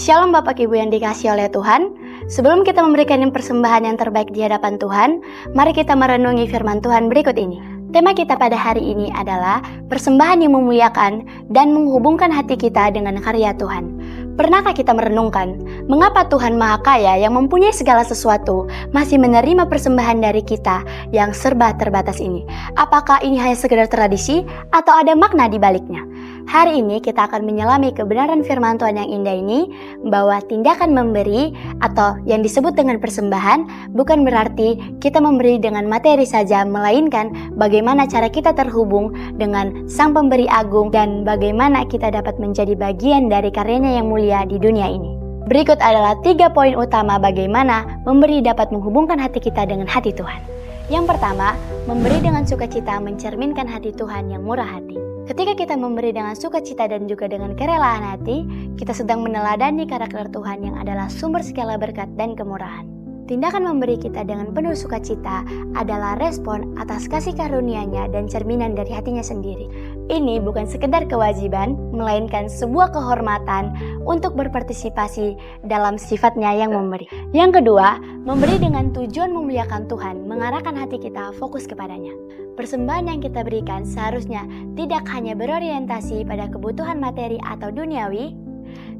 Shalom Bapak Ibu yang dikasihi oleh Tuhan. Sebelum kita memberikan persembahan yang terbaik di hadapan Tuhan, mari kita merenungi firman Tuhan berikut ini. Tema kita pada hari ini adalah persembahan yang memuliakan dan menghubungkan hati kita dengan karya Tuhan. Pernahkah kita merenungkan, mengapa Tuhan Maha Kaya yang mempunyai segala sesuatu masih menerima persembahan dari kita yang serba terbatas ini? Apakah ini hanya sekedar tradisi atau ada makna di baliknya? Hari ini kita akan menyelami kebenaran firman Tuhan yang indah ini, bahwa tindakan memberi atau yang disebut dengan persembahan bukan berarti kita memberi dengan materi saja, melainkan bagaimana cara kita terhubung dengan Sang Pemberi Agung dan bagaimana kita dapat menjadi bagian dari karyanya yang mulia di dunia ini. Berikut adalah 3 poin utama bagaimana memberi dapat menghubungkan hati kita dengan hati Tuhan. Yang pertama, memberi dengan sukacita mencerminkan hati Tuhan yang murah hati. Ketika kita memberi dengan sukacita dan juga dengan kerelaan hati, kita sedang meneladani karakter Tuhan yang adalah sumber segala berkat dan kemurahan. Tindakan memberi kita dengan penuh sukacita adalah respon atas kasih karunia-Nya dan cerminan dari hatinya sendiri. Ini bukan sekedar kewajiban, melainkan sebuah kehormatan untuk berpartisipasi dalam sifatnya yang memberi. Yang kedua, memberi dengan tujuan memuliakan Tuhan, mengarahkan hati kita fokus kepadanya. Persembahan yang kita berikan seharusnya tidak hanya berorientasi pada kebutuhan materi atau duniawi,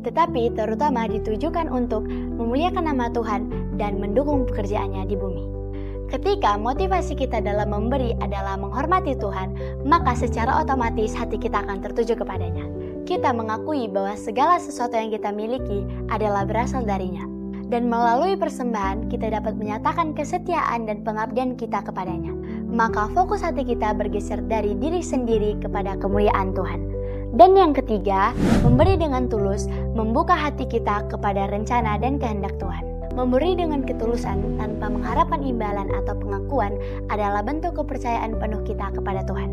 tetapi terutama ditujukan untuk memuliakan nama Tuhan dan mendukung pekerjaannya di bumi. Ketika motivasi kita dalam memberi adalah menghormati Tuhan, maka secara otomatis hati kita akan tertuju kepadanya. Kita mengakui bahwa segala sesuatu yang kita miliki adalah berasal darinya. Dan melalui persembahan kita dapat menyatakan kesetiaan dan pengabdian kita kepadanya. Maka fokus hati kita bergeser dari diri sendiri kepada kemuliaan Tuhan. Dan yang ketiga, memberi dengan tulus membuka hati kita kepada rencana dan kehendak Tuhan. Memberi dengan ketulusan tanpa mengharapkan imbalan atau pengakuan adalah bentuk kepercayaan penuh kita kepada Tuhan.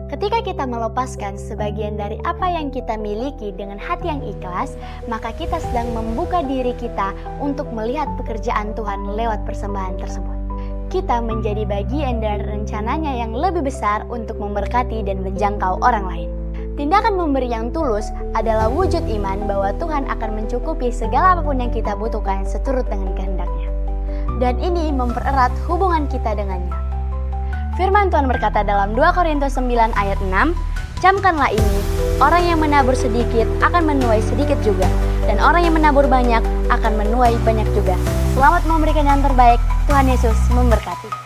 Ketika kita melepaskan sebagian dari apa yang kita miliki dengan hati yang ikhlas, maka kita sedang membuka diri kita untuk melihat pekerjaan Tuhan lewat persembahan tersebut. Kita menjadi bagian dari rencananya yang lebih besar untuk memberkati dan menjangkau orang lain. Tindakan memberi yang tulus adalah wujud iman bahwa Tuhan akan mencukupi segala apapun yang kita butuhkan seturut dengan kehendak-Nya. Dan ini mempererat hubungan kita dengannya. Firman Tuhan berkata dalam 2 Korintus 9 ayat 6, "Camkanlah ini, orang yang menabur sedikit akan menuai sedikit juga, dan orang yang menabur banyak akan menuai banyak juga." Selamat memberikan yang terbaik, Tuhan Yesus memberkati.